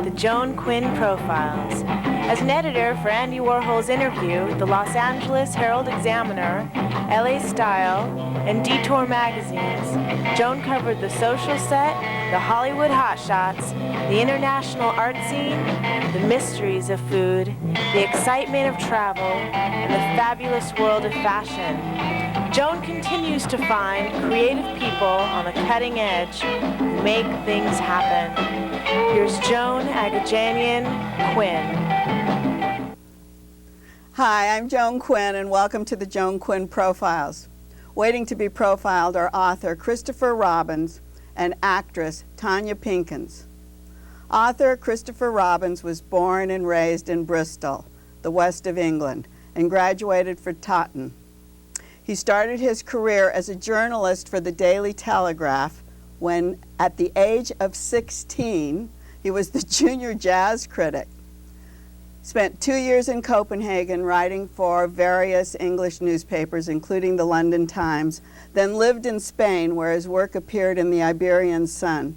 the Joan Quinn Profiles. As an editor for Andy Warhol's Interview, the Los Angeles Herald-Examiner, LA Style, and Detour magazines, Joan covered the social set, the Hollywood hotshots, the international art scene, the mysteries of food, the excitement of travel, and the fabulous world of fashion. Joan continues to find creative people on the cutting edge who make things happen. Here's Joan Agajanian Quinn. Hi, I'm Joan Quinn, and welcome to the Joan Quinn Profiles. Waiting to be profiled are author Christopher Robbins and actress Tonya Pinkins. Author Christopher Robbins was born and raised in Bristol, the west of England, and graduated from Taunton. He started his career as a journalist for the Daily Telegraph when, at the age of 16, he was the junior jazz critic. Spent 2 years in Copenhagen writing for various English newspapers, including the London Times, then lived in Spain, where his work appeared in the Iberian Sun.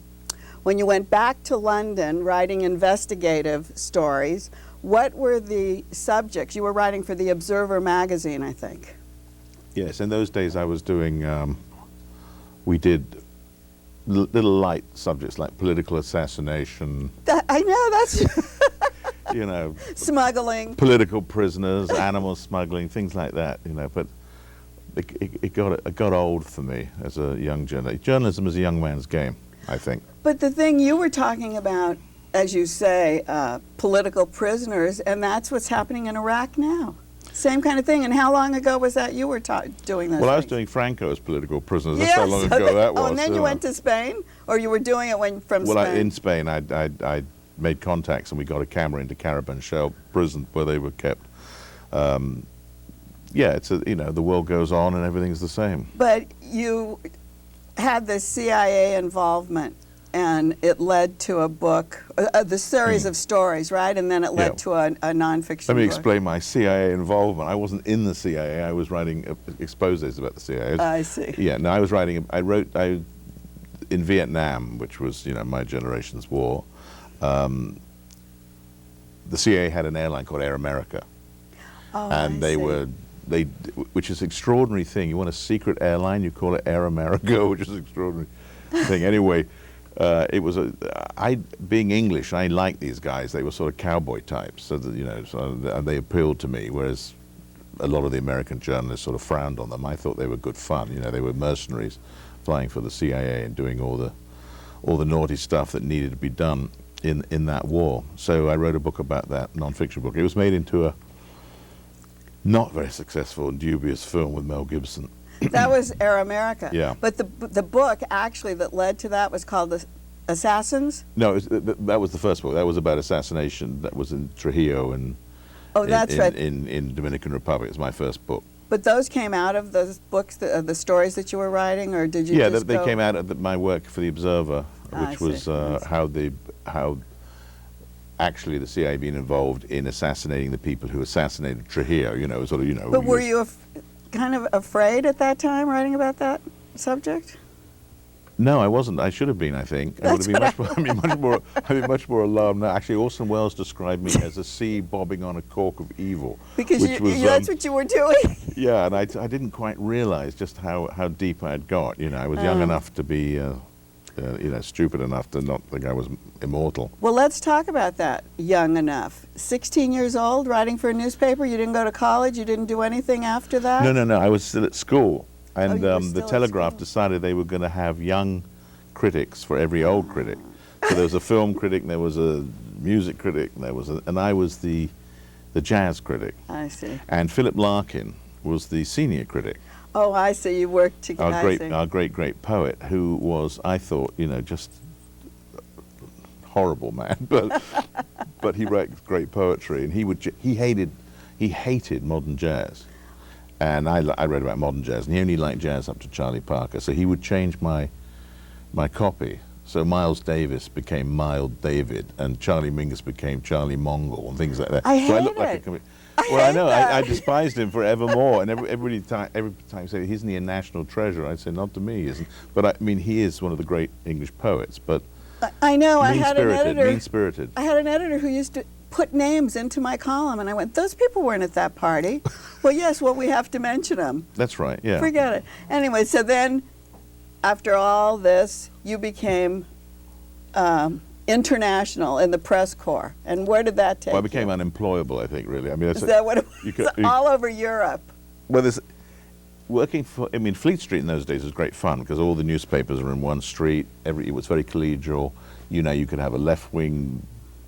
When you went back to London writing investigative stories, what were the subjects? You were writing for the Observer magazine, I think. Yes, in those days I was doing, we did little light subjects like political assassination. I know, that's... You know, smuggling, political prisoners, animal smuggling, things like that. You know, but it got old for me as a young journalist. Journalism is a young man's game, I think. But the thing you were talking about, as you say, political prisoners, and that's what's happening in Iraq now. Same kind of thing. And how long ago was that you were doing those? Well, things? I was doing Franco's political prisoners. Yes, That's how long ago that was. Oh, and then you went to Spain, or you were doing it from Spain? Well, in Spain, I made contacts, and we got a camera into Carabanchel prison where they were kept. Yeah, it's you know, the world goes on and everything's the same. But you had this CIA involvement, and it led to a book, the series of stories, right? And then it led to a nonfiction Let me book. explain my CIA involvement. I wasn't in the CIA. I was writing exposés about the CIA. I see. Yeah, no, I was writing. I wrote in Vietnam, which was, you know, my generation's war. The CIA had an airline called Air America, and which is an extraordinary thing. You want a secret airline, you call it Air America, which is an extraordinary thing. Anyway, it was being English, I liked these guys. They were sort of cowboy types, so that, you know, and they appealed to me. Whereas a lot of the American journalists sort of frowned on them. I thought they were good fun. You know, they were mercenaries flying for the CIA and doing all the naughty stuff that needed to be done in that war. So I wrote a book about that, non-fiction book. It was made into a not very successful and dubious film with Mel Gibson. That was Air America. Yeah. But the book actually that led to that was called The Assassins? No, that was the first book. That was about assassination. That was in Trujillo and in Dominican Republic. It was my first book. But those came out of those books, the stories that you were writing, or did you? Yeah, they came out of my work for the Observer, which was how actually the CIA been involved in assassinating the people who assassinated Trujillo. You know, sort of, you know. But were you kind of afraid at that time writing about that subject? No, I wasn't. I should have been, I think. I would have been I'd be much more alarmed now. Actually, Orson Welles described me as a sea bobbing on a cork of evil. Because that's what you were doing. Yeah, and I didn't quite realize just how deep I had got. You know, I was young enough to be, you know, stupid enough to not think I was immortal. Well, let's talk about that. Young enough. 16 years old, writing for a newspaper. You didn't go to college. You didn't do anything after that. No. I was still at school. And the Telegraph decided they were going to have young critics for every old critic. So there was a film critic, and there was a music critic, and I was the jazz critic. I see. And Philip Larkin was the senior critic. Oh, I see. You worked together. Our great poet, who was, I thought, you know, just horrible man, but he wrote great poetry, and he hated modern jazz. And I read about modern jazz, and he only liked jazz up to Charlie Parker. So he would change my copy. So Miles Davis became Mild David, and Charlie Mingus became Charlie Mongol, and things like that. I so I know. I despised him forevermore, and every time he said, "Isn't he a national treasure?" I'd say, "Not to me, he isn't." But I mean, he is one of the great English poets. But I know. I had an editor. Mean-spirited. I had an editor who used to put names into my column, and I went, "Those people weren't at that party." Well, yes. Well, we have to mention them. That's right. Yeah. Forget it. Anyway, so then, after all this, you became international in the press corps, and where did that take Well, I you? became unemployable, I think, really. I mean, Is that what it was? All over Europe. Well, there's working for. I mean, Fleet Street in those days was great fun because all the newspapers were in one street. It was very collegial. You know, you could have a left-wing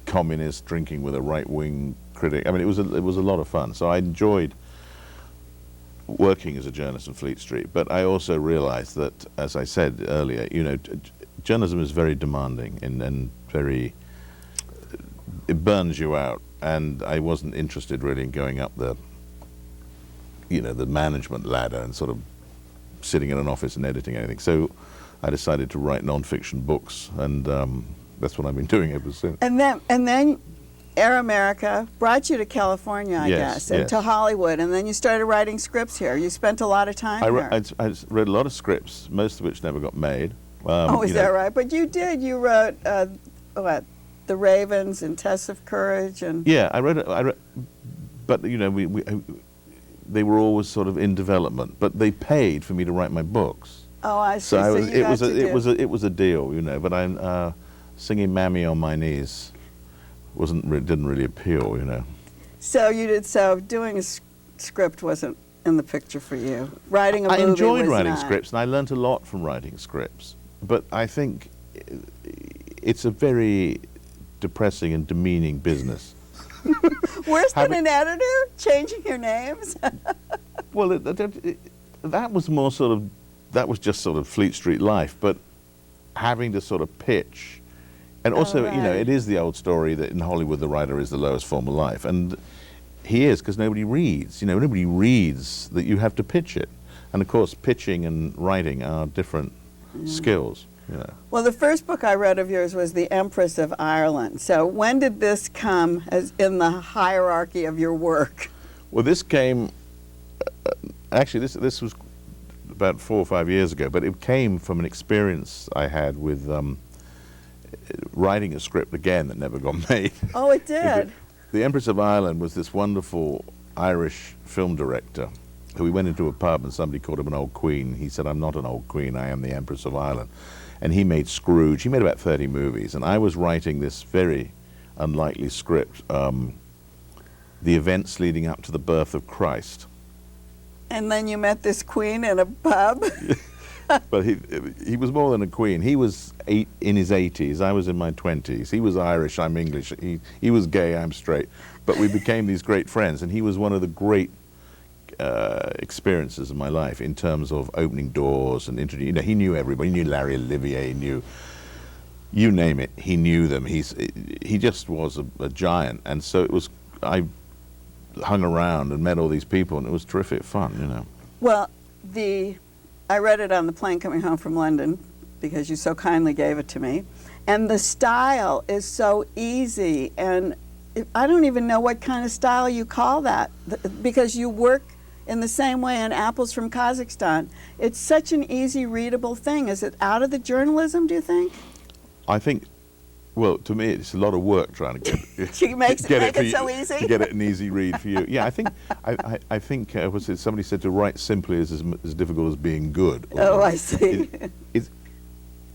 communist drinking with a right-wing critic. I mean, it was a lot of fun. So I enjoyed working as a journalist in Fleet Street. But I also realized that, as I said earlier, you know, journalism is very demanding and very. It burns you out, and I wasn't interested really in going up the management ladder and sort of sitting in an office and editing anything. So I decided to write non-fiction books, and that's what I've been doing ever since. And then Air America brought you to California, I guess, and to Hollywood, and then you started writing scripts here. You spent a lot of time here. I read a lot of scripts, most of which never got made. Is that right? But you did. You wrote what? The Ravens and Tests of Courage and. Yeah, I read, but you know, they were always sort of in development, but they paid for me to write my books. Oh, I see. So it was a deal, you know. But I'm singing "Mammy on My Knees" didn't really appeal, you know. So you did. So doing a script wasn't in the picture for you. Writing a movie was I enjoyed writing not. scripts, and I learned a lot from writing scripts. But I think it's a very depressing and demeaning business. Worse than an editor? Changing your names? Well, that was more sort of, that was just sort of Fleet Street life, but having to sort of pitch. And also, you know, it is the old story that in Hollywood the writer is the lowest form of life. And he is, because nobody reads. You know, nobody reads that you have to pitch it. And of course, pitching and writing are different skills. You know. Well, the first book I read of yours was The Empress of Ireland. So when did this come as in the hierarchy of your work? Well, this came, actually this was about 4 or 5 years ago, but it came from an experience I had with writing a script again that never got made. Oh, it did? The Empress of Ireland was this wonderful Irish film director who we went into a pub and somebody called him an old queen. He said, "I'm not an old queen, I am the Empress of Ireland." And he made Scrooge. He made about 30 movies. And I was writing this very unlikely script, the events leading up to the birth of Christ. And then you met this queen in a pub? But he was more than a queen. He was in his 80s. I was in my 20s. He was Irish, I'm English. He was gay, I'm straight. But we became these great friends. And he was one of the great experiences of my life in terms of opening doors and introducing. You know, he knew everybody. He knew Larry Olivier. He knew, you name it, he knew them. He just was a giant. And so it was. I hung around and met all these people, and it was terrific fun. You know. Well, I read it on the plane coming home from London because you so kindly gave it to me, and the style is so easy, and I don't even know what kind of style you call that because you work in the same way in Apples from Kazakhstan. It's such an easy, readable thing. Is it out of the journalism, do you think? I think, well, to me, it's a lot of work trying to get She makes it so easy? To get it an easy read for you. Yeah, I think was it somebody said to write simply is as difficult as being good. Oh, I see.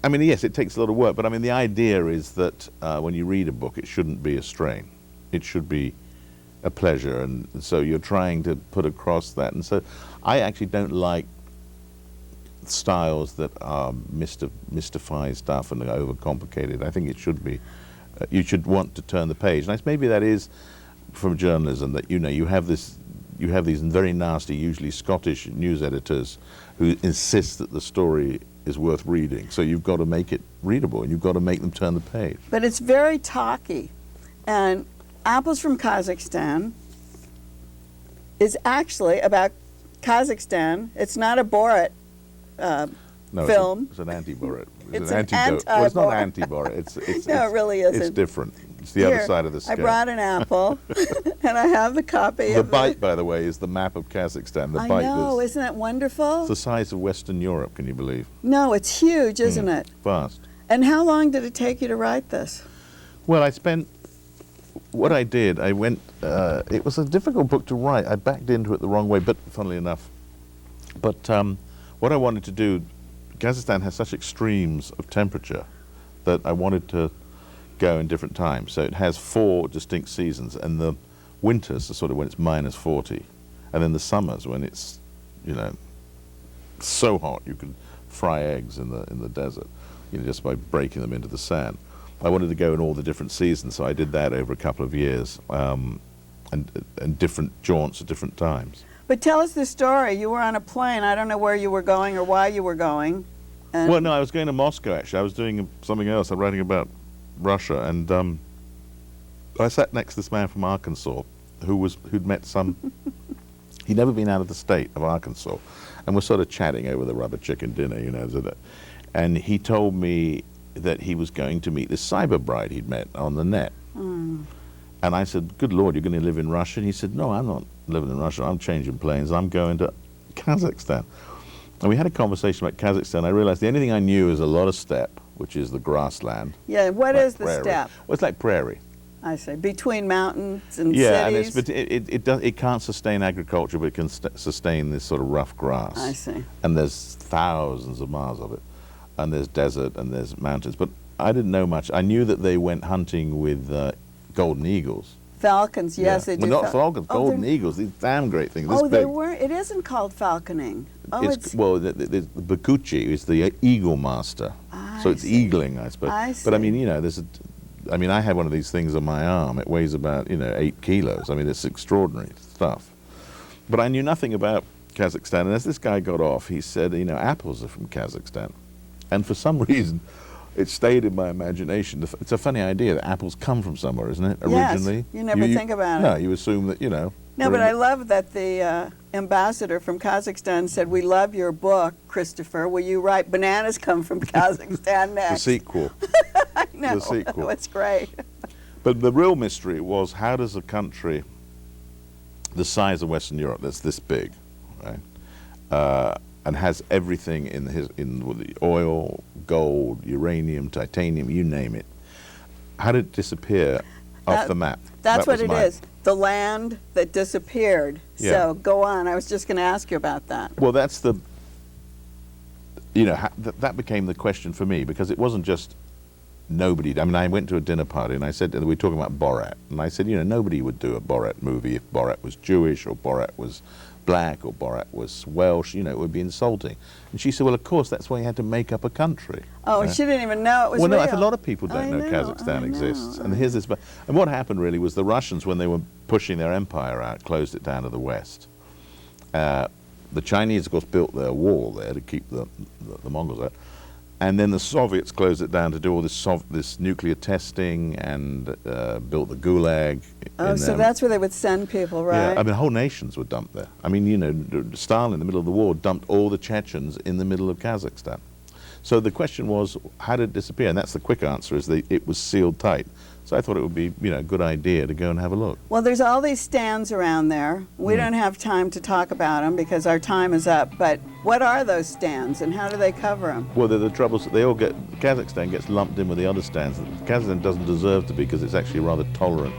I mean, yes, it takes a lot of work, but I mean, the idea is that when you read a book, it shouldn't be a strain. It should be a pleasure, and so you're trying to put across that. And so I actually don't like styles that mystify stuff and are overcomplicated. I think it should be, you should want to turn the page. And maybe that is from journalism, that you have these very nasty, usually Scottish news editors who insist that the story is worth reading. So you've got to make it readable, and you've got to make them turn the page. But it's very talky, and Apples from Kazakhstan is actually about Kazakhstan. It's not a Borat film. It's an anti-Borat. It's an anti-Borat. Well, it's not anti-Borat. It's no, it really isn't. It's different. It's the other side of the scale. I brought an apple, and I have the copy of bite, by the way, is the map of Kazakhstan. I know, isn't it wonderful? It's the size of Western Europe, can you believe? No, it's huge, isn't it? Vast. And how long did it take you to write this? Well, what I did, I went, it was a difficult book to write. I backed into it the wrong way, but funnily enough. But what I wanted to do, Kazakhstan has such extremes of temperature that I wanted to go in different times. So it has 4 distinct seasons, and the winters are sort of when it's minus 40, and then the summers when it's, you know, so hot you can fry eggs in the desert, you know, just by breaking them into the sand. I wanted to go in all the different seasons, so I did that over a couple of years, and different jaunts at different times. But tell us the story. You were on a plane. I don't know where you were going or why you were going. Well, no, I was going to Moscow, actually. I was doing something else. I'm writing about Russia, and I sat next to this man from Arkansas who'd met some... He'd never been out of the state of Arkansas, and we're sort of chatting over the rubber chicken dinner, you know. And he told me that he was going to meet this cyber bride he'd met on the net. And I said, good Lord, you're going to live in Russia? And he said, no, I'm not living in Russia. I'm changing planes. I'm going to Kazakhstan. And we had a conversation about Kazakhstan. I realized the only thing I knew is a lot of steppe, which is the grassland. Yeah, what like is the prairie. steppe? Well, it's like prairie. I see. Between mountains and yeah, cities? and it can't sustain agriculture, but it can sustain this sort of rough grass. I see. And there's thousands of miles of it. And there's desert and there's mountains. But I didn't know much. I knew that they went hunting with golden eagles. Falcons, yes, they do. Well, not falcons, golden eagles. These damn great things. Oh, this they big. were. It isn't called falconing. Oh, it's well, the Bakuchi is the eagle master. So it's eagling, I suppose. I see. But I mean, you know, I mean, I had one of these things on my arm. It weighs about, 8 kilos. I mean, it's extraordinary stuff. But I knew nothing about Kazakhstan. And as this guy got off, he said, apples are from Kazakhstan. And for some reason, it stayed in my imagination. It's a funny idea that apples come from somewhere, isn't it, originally? Yes, you never think about it. No, you assume that, No, but I love that the ambassador from Kazakhstan said, we love your book, Christopher. Will you write Bananas Come from Kazakhstan next? The sequel. I know. The sequel. It's great. But the real mystery was, how does a country the size of Western Europe, that's this big, right, and has everything in the oil, gold, uranium, titanium, you name it, how did it disappear off the map? That's what it is. The land that disappeared. Yeah. So go on. I was just going to ask you about that. Well, that's the, that became the question for me, because it wasn't just nobody. I mean, I went to a dinner party and I said, we were talking about Borat, and I said, nobody would do a Borat movie if Borat was Jewish or Borat was black or Borat was Welsh, it would be insulting. And she said, well, of course, that's why you had to make up a country. Oh, she didn't even know it was real. real. Well, no, a lot of people don't know Kazakhstan exists. And here's this, and what happened really was the Russians, when they were pushing their empire out, closed it down to the west. The Chinese, of course, built their wall there to keep the Mongols out. And then the Soviets closed it down to do all this nuclear testing and built the Gulag. Oh, so that's where they would send people, right? Yeah, I mean, whole nations were dumped there. I mean, Stalin, in the middle of the war, dumped all the Chechens in the middle of Kazakhstan. So the question was, how did it disappear? And that's the quick answer, is that it was sealed tight. So I thought it would be, a good idea to go and have a look. Well, there's all these stands around there. We don't have time to talk about them because our time is up. But what are those stands and how do they cover them? Well, the troubles, Kazakhstan gets lumped in with the other stands. Kazakhstan doesn't deserve to be, because it's actually a rather tolerant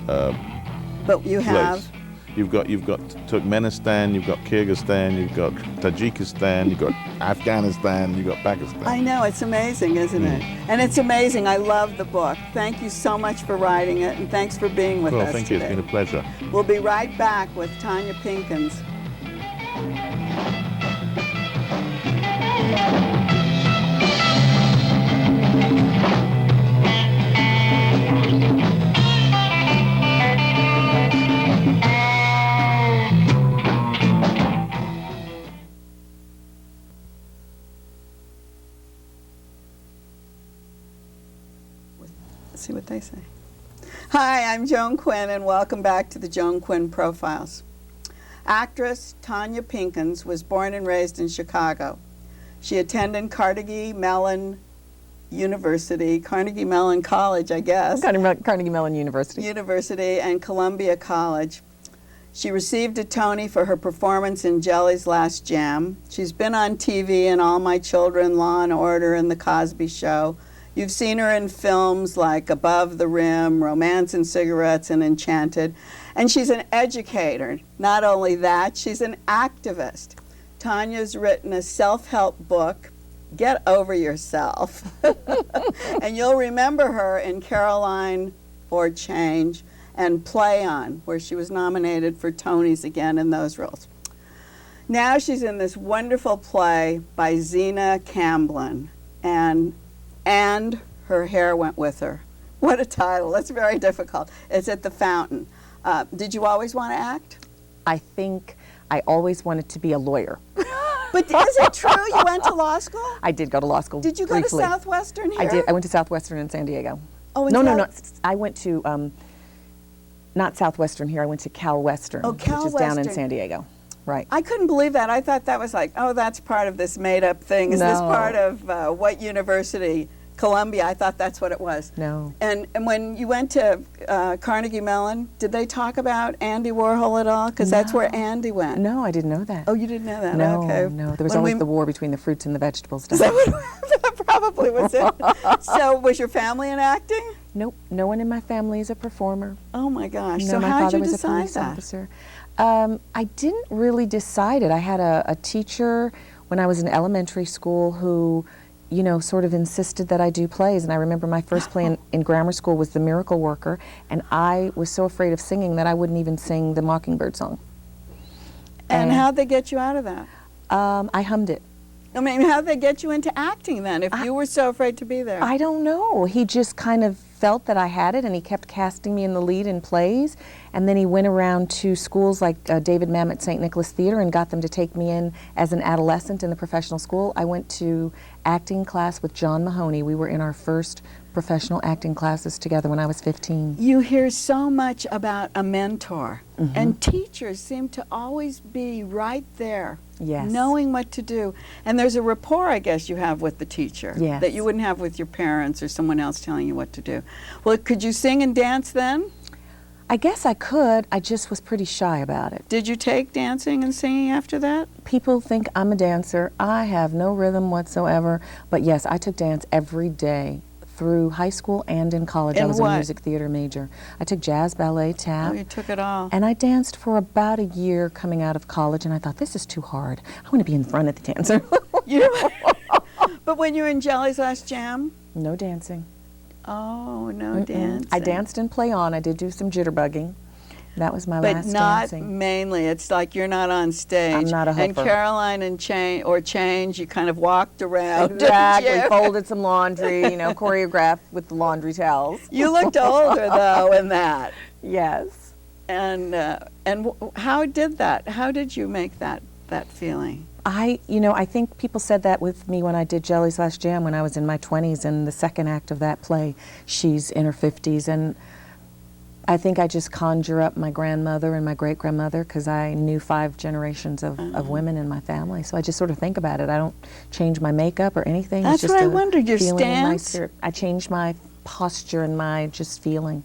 But you have... place. You've got Turkmenistan, you've got Kyrgyzstan, you've got Tajikistan, you've got Afghanistan, you've got Pakistan. I know, it's amazing, isn't it? And it's amazing. I love the book. Thank you so much for writing it, and thanks for being with us Well, thank you. today. It's been a pleasure. We'll be right back with Tonya Pinkins. See what they say. Hi, I'm Joan Quinn, and welcome back to the Joan Quinn Profiles. Actress Tonya Pinkins was born and raised in Chicago. She attended Carnegie Mellon College, I guess. Carnegie Mellon University. University and Columbia College. She received a Tony for her performance in Jelly's Last Jam. She's been on TV in All My Children, Law and Order, and The Cosby Show. You've seen her in films like Above the Rim, Romance and Cigarettes, and Enchanted. And she's an educator. Not only that, she's an activist. Tonya's written a self-help book, Get Over Yourself. And you'll remember her in Caroline or Change and Play On, where she was nominated for Tonys again in those roles. Now she's in this wonderful play by Zena Camblin, and Her Hair Went With Her. What a title. That's very difficult. It's at the Fountain. Did you always want to act? I think I always wanted to be a lawyer. But is it true you went to law school? I did go to law school. Did you go briefly. to Southwestern here? I did. I went to Southwestern in San Diego. Oh, No. I went to, not Southwestern here. I went to Cal Western, which is down in Western. San Diego. Right. I couldn't believe that. I thought that was like, oh, that's part of this made-up thing. Is this No. part of what university? Columbia. I thought that's what it was. No. And when you went to Carnegie Mellon, did they talk about Andy Warhol at all? Because that's where Andy went. No, I didn't know that. Oh, you didn't know that? No, Okay. no. There was When always we- the war between the fruits and the vegetables. Is that what probably was it? So was your family in acting? Nope. No one in my family is a performer. Oh my gosh. No, So my how did father you was a decide police that? officer. I didn't really decide it. I had a teacher when I was in elementary school who, you know, sort of insisted that I do plays. And I remember my first play in grammar school was The Miracle Worker, and I was so afraid of singing that I wouldn't even sing the Mockingbird song. And how'd they get you out of that? I hummed it. I mean, how'd they get you into acting then if you were so afraid to be there? I don't know. He just kind of felt that I had it, and he kept casting me in the lead in plays. And then he went around to schools like David Mamet St. Nicholas Theater and got them to take me in as an adolescent in the professional school. I went to acting class with John Mahoney. We were in our first professional acting classes together when I was 15. You hear so much about a mentor, Mm-hmm. and teachers seem to always be right there, Yes. knowing what to do. And there's a rapport, I guess, you have with the teacher Yes. that you wouldn't have with your parents or someone else telling you what to do. Well, could you sing and dance then? I guess I could. I just was pretty shy about it. Did you take dancing and singing after that? People think I'm a dancer. I have no rhythm whatsoever. But yes, I took dance every day through high school and in college. I In was what? a music theater major. I took jazz, ballet, tap. Oh, you took it all. And I danced for about a year coming out of college, and I thought, this is too hard. I want to be in front of the dancer. But when you were in Jelly's Last Jam? No dancing. Oh, no dancing. I danced and play on. I did do some jitterbugging. That was my But last not dancing. mainly. It's like you're not on stage. I'm not a And hooper. Caroline and Change, you kind of walked around. didn't Exactly. you? Folded some laundry, you know, choreographed with the laundry towels. You looked older though in that. Yes. And how did that? How did you make that feeling? I think people said that with me when I did Jelly's Last Jam when I was in my 20s, and the second act of that play, she's in her 50s, and I think I just conjure up my grandmother and my great-grandmother because I knew 5 generations of women in my family. So I just sort of think about it. I don't change my makeup or anything. That's it's just what I a wondered, your feeling in my stance? spirit. I changed my posture and my just feeling.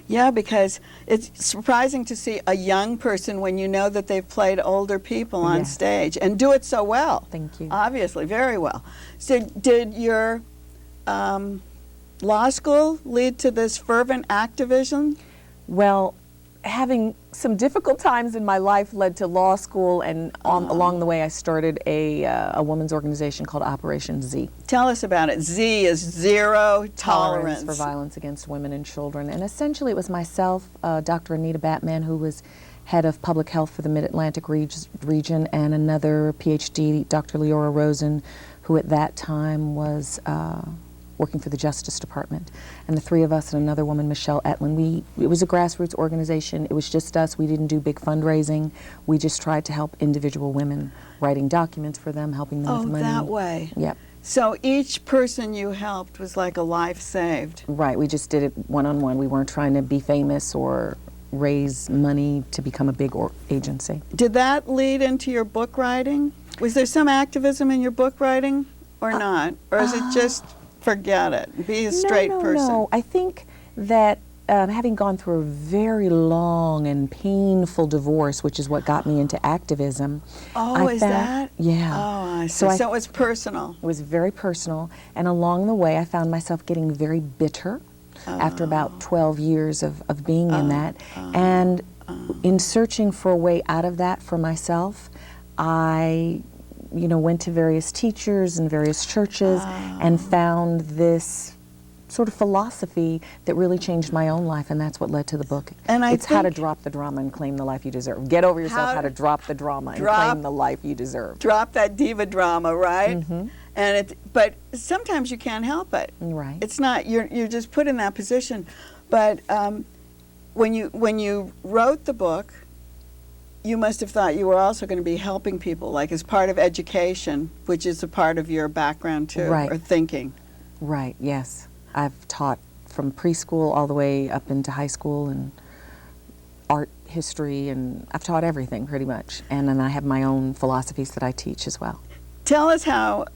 Yeah, because it's surprising to see a young person when you know that they've played older people on Yes. stage and do it so well. Thank you. Obviously, very well. So did your law school lead to this fervent activism? Well, having some difficult times in my life led to law school, and along the way I started a women's organization called Operation Z. Tell us about it. Z is zero tolerance. For violence against women and children. And essentially it was myself, Dr. Anita Batman, who was head of public health for the Mid-Atlantic region, and another PhD, Dr. Leora Rosen, who at that time was working for the Justice Department. And the 3 of us and another woman, Michelle Etlin, it was a grassroots organization. It was just us. We didn't do big fundraising. We just tried to help individual women, writing documents for them, helping them with Oh, money. that way. Yep. So each person you helped was like a life saved. Right, we just did it one-on-one. We weren't trying to be famous or raise money to become a big agency. Did that lead into your book writing? Was there some activism in your book writing or not? Or is it just forget it, be a straight person? No, I think that having gone through a very long and painful divorce, which is what got me into activism. Oh, is that? Yeah. Oh, I see. So it was personal. It was very personal, and along the way I found myself getting very bitter after about 12 years of being in that. And in searching for a way out of that for myself, I went to various teachers and various churches and found this sort of philosophy that really changed my own life, and that's what led to the book. And it's how to drop the drama and claim the life you deserve. Get over yourself, how to drop the drama and claim the life you deserve. Drop that diva drama, right? Mm-hmm. And but sometimes you can't help it. Right. It's not, you're just put in that position. But when you wrote the book, you must have thought you were also going to be helping people, like as part of education, which is a part of your background too, right. or thinking. Right, yes. I've taught from preschool all the way up into high school, and art history, and I've taught everything pretty much. And then I have my own philosophies that I teach as well. Tell us how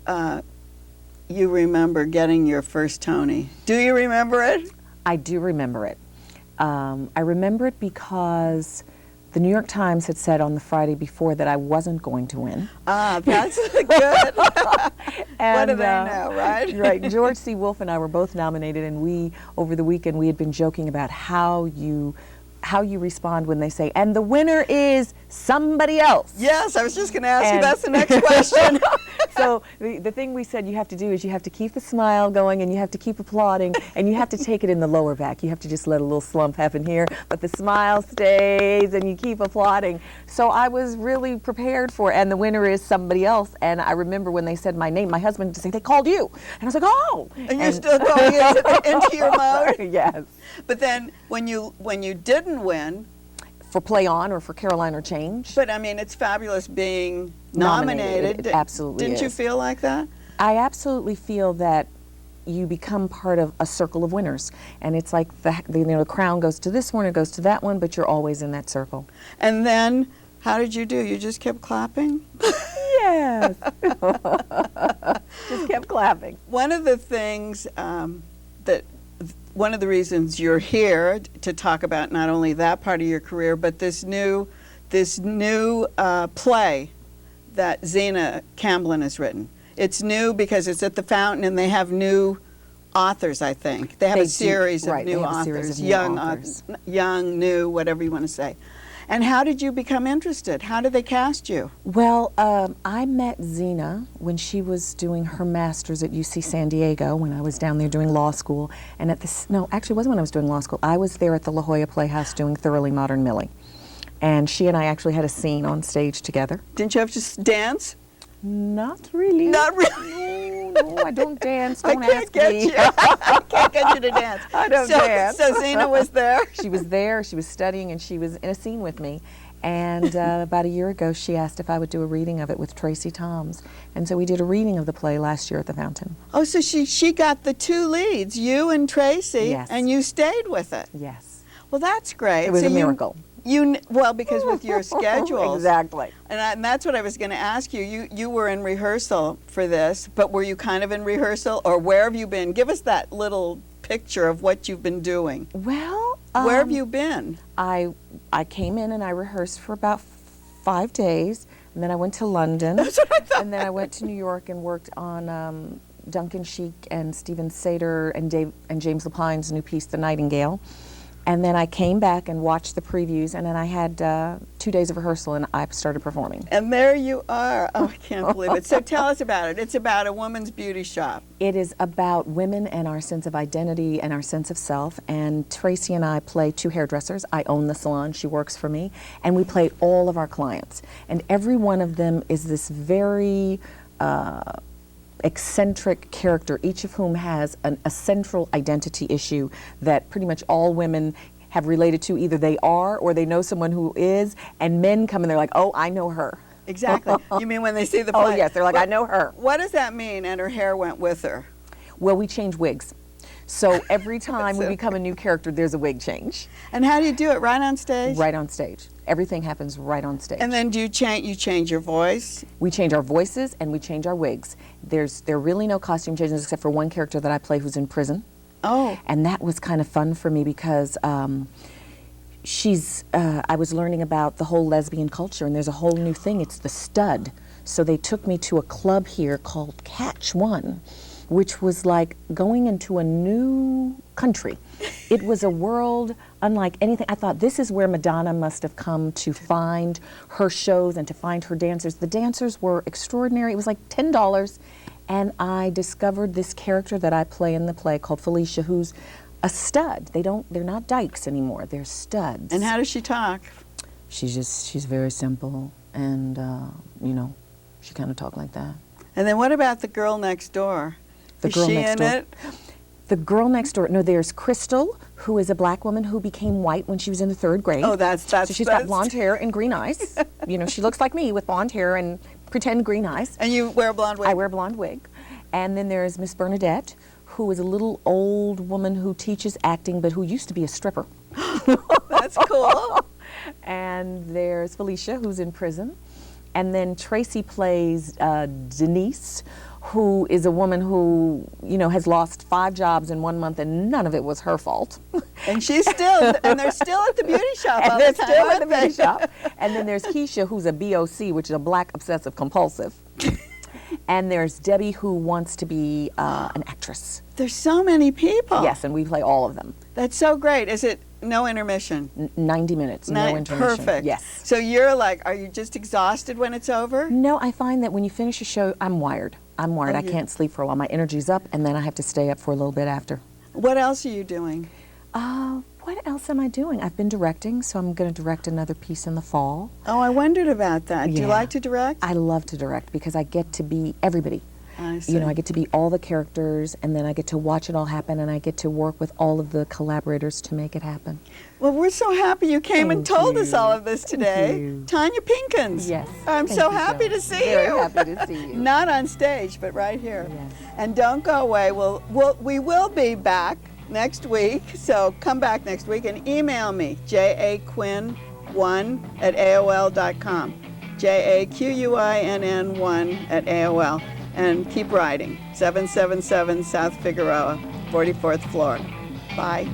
you remember getting your first Tony. Do you remember it? I do remember it. I remember it because the New York Times had said on the Friday before that I wasn't going to win. Ah, that's good. What do they know, right? Right. George C. Wolfe and I were both nominated, and we, over the weekend, we had been joking about how you respond when they say, and the winner is somebody else. Yes, I was just going to ask you, that's the next question. So the thing we said you have to do is you have to keep the smile going, and you have to keep applauding, and you have to take it in the lower back. You have to just let a little slump happen here, but the smile stays and you keep applauding. So I was really prepared for it, and the winner is somebody else. And I remember when they said my name, my husband just said, they called you. And I was like, oh. And you're still going into your mode? Yes. But then when you didn't win, for Play On or for Caroline or Change. But I mean, it's fabulous being nominated. It absolutely Didn't is. you feel like that? I absolutely feel that you become part of a circle of winners, and it's like the crown goes to this one, it goes to that one, but you're always in that circle. And then, how did you do? You just kept clapping? Yes. Just kept clapping. One of the things one of the reasons you're here to talk about not only that part of your career, but this new play that Zena Camblin has written. It's new because it's at the Fountain, and they have new authors, I think. They have a series of new authors, young, new, whatever you want to say. And how did you become interested? How did they cast you? Well, I met Zena when she was doing her master's at UC San Diego, when I was down there doing law school. And actually it wasn't when I was doing law school. I was there at the La Jolla Playhouse doing Thoroughly Modern Millie. And she and I actually had a scene on stage together. Didn't you have to dance? Not really. Not really? No, I don't dance. Don't ask me. I can't get you to dance. I don't dance. So Zena was there? She was there. She was studying, and she was in a scene with me. And about a year ago, she asked if I would do a reading of it with Tracy Toms. And so we did a reading of the play last year at the Fountain. Oh, so she got the two leads, you and Tracy, yes. And you stayed with it. Yes. Well, that's great. It was a miracle. Well, because with your schedules. Exactly. And that's what I was going to ask you. You were in rehearsal for this, but were you kind of in rehearsal, or where have you been? Give us that little picture of what you've been doing. Well, where have you been? I came in and I rehearsed for about 5 days, and then I went to London. That's what I thought. And then I went to New York and worked on Duncan Sheik and Stephen Sater and James Lapine's new piece, The Nightingale. And then I came back and watched the previews, and then I had 2 days of rehearsal, and I started performing. And there you are. Oh, I can't believe it. So tell us about it. It's about a woman's beauty shop. It is about women and our sense of identity and our sense of self. And Tracy and I play 2 hairdressers. I own the salon. She works for me. And we play all of our clients. And every one of them is this very eccentric character, each of whom has a central identity issue that pretty much all women have related to. Either they are or they know someone who is, and men come and they're like, oh, I know her. Exactly. You mean when they see the play? Oh, yes, they're like, I know her. What does that mean, and her hair went with her? Well, we change wigs. So every time we become a new character, there's a wig change. And how do you do it? Right on stage? Right on stage. Everything happens right on stage. And then do you change your voice? We change our voices and we change our wigs. There are really no costume changes except for one character that I play who's in prison. Oh. And that was kind of fun for me because I was learning about the whole lesbian culture, and there's a whole new thing. It's the stud. So they took me to a club here called Catch One, which was like going into a new country. It was a world unlike anything. I thought, this is where Madonna must have come to find her shows and to find her dancers. The dancers were extraordinary. It was like $10, and I discovered this character that I play in the play called Felicia, who's a stud. They're not dykes anymore. They're studs. And how does she talk? She's very simple, and you know, she kind of talked like that. And then what about the girl next door? The Is girl she next in door. it? The girl next door. No, there's Crystal, who is a black woman who became white when she was in the 3rd grade. Oh, that's So she's got blonde hair and green eyes. You know, she looks like me with blonde hair and pretend green eyes. And you wear a blonde wig? I wear a blonde wig. And then there's Miss Bernadette, who is a little old woman who teaches acting, but who used to be a stripper. That's cool. And there's Felicia, who's in prison. And then Tracy plays Denise, who is a woman who, you know, has lost 5 jobs in 1 month, and none of it was her fault. And she's still, and they're still at the beauty shop all And the they're time, still at aren't the beauty they? shop. And then there's Keisha, who's a BOC, which is a black obsessive compulsive. And there's Debbie, who wants to be an actress. There's so many people. Yes, and we play all of them. That's so great. Is it no intermission? 90 minutes, no intermission. Perfect. Yes. So you're like, are you just exhausted when it's over? No, I find that when you finish a show, I'm wired. I'm wired. Oh, I can't sleep for a while. My energy's up, and then I have to stay up for a little bit after. What else are you doing? What else am I doing? I've been directing, so I'm going to direct another piece in the fall. Oh, I wondered about that. Do you Yeah. like to direct? I love to direct because I get to be everybody. I see. You know, I get to be all the characters, and then I get to watch it all happen, and I get to work with all of the collaborators to make it happen. Well, we're so happy you came and Thank told us you. all of this today. you. Tonya Pinkins. Yes. I'm Thank so you, happy Joan. to see Very you. happy to see you. Not on stage, but right here. Yes. And don't go away. We will be back next week, so come back next week and email me, jaquinn1@aol.com. JAQUINN1@AOL. And keep writing. 777 South Figueroa, 44th floor. Bye.